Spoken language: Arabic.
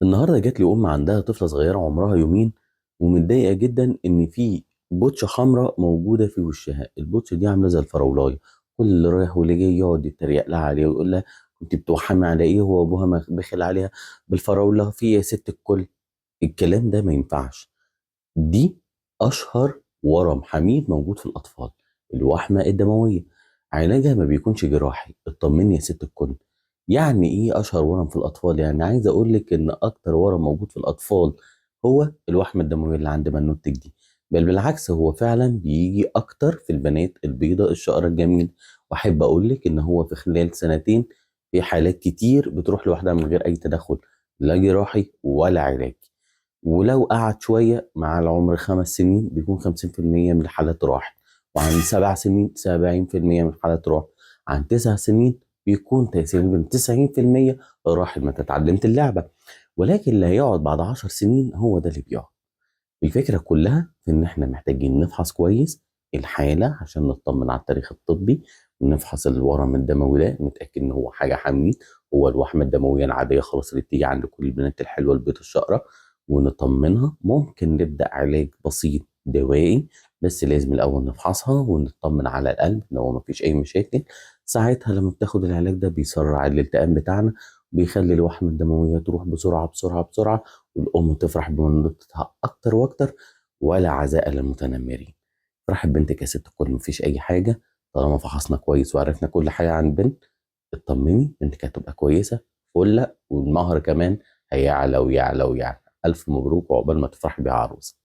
النهارده جات لي عندها طفلة صغيرة عمرها يومين، ومتضايقة جدا إن في بوتشة حمراء موجودة في وشها. البوتشة دي عاملة زي الفراولاية، كل اللي رايح واللي جاي يقعد يتريق لها عليها ويقول لها كنت بتوحمي على إيه؟ هو أبوها بخل عليها بالفراولة في إيه يا ست الكل؟ الكلام ده ما ينفعش. دي أشهر ورم حميد موجود في الأطفال، الوحمة الدموية. علاجها ما بيكونش جراحي، اطمني يا ست الكل. يعني إيه أشهر ورم في الأطفال؟ يعني عايز أقول لك إن أكتر ورم موجود في الأطفال هو الوحمة الدموية اللي عند بنوتك دي. بل بالعكس، هو فعلا بيجي أكتر في البنات البيضاء الشقرة الجميل. وأحب أقول لك إن هو في خلال سنتين في حالات كتير بتروح لوحدها من غير أي تدخل، لا جراحي ولا علاج. ولو قعد شوية مع العمر 5 سنين بيكون 50% من الحالات راحت، وعن 7 سنين 70% من الحالات راحت، عن 9 سنين بيكون 90% راحت. ما اتعلمت اللعبة. ولكن اللي هيقعد بعد 10 سنين هو ده اللي بيقعد. الفكرة كلها في إن إحنا محتاجين نفحص كويس الحالة عشان نطمن على التاريخ الطبي، ونفحص الورم الدموي ده نتأكد إن هو حاجة حميد، هو الوحمة الدموية العادية خلاص اللي بتيجي عند كل البنات الحلوة البيض الشقرة، ونطمنها. ممكن نبدأ علاج بسيط دوائي، بس لازم الأول نفحصها ونطمن على القلب إن هو مفيش أي مشاكل. ساعتها لما بتاخد العلاج ده بيسرع الالتئام بتاعنا، وبيخلي الوحمة الدموية تروح بسرعة بسرعة بسرعة، والأم تفرح بولادتها أكتر وأكتر. ولا عزاء للمتنمرين. فرحت بنتك يا ست الكل، مفيش أي حاجة. طالما فحصنا كويس وعرفنا كل حاجة عن البنت، اطمني بنتك هتبقى كويسة فلة، والمهر كمان هيعلى ويعلى ويعلى. ألف مبروك وعقبال ما تفرح بيها عروسة.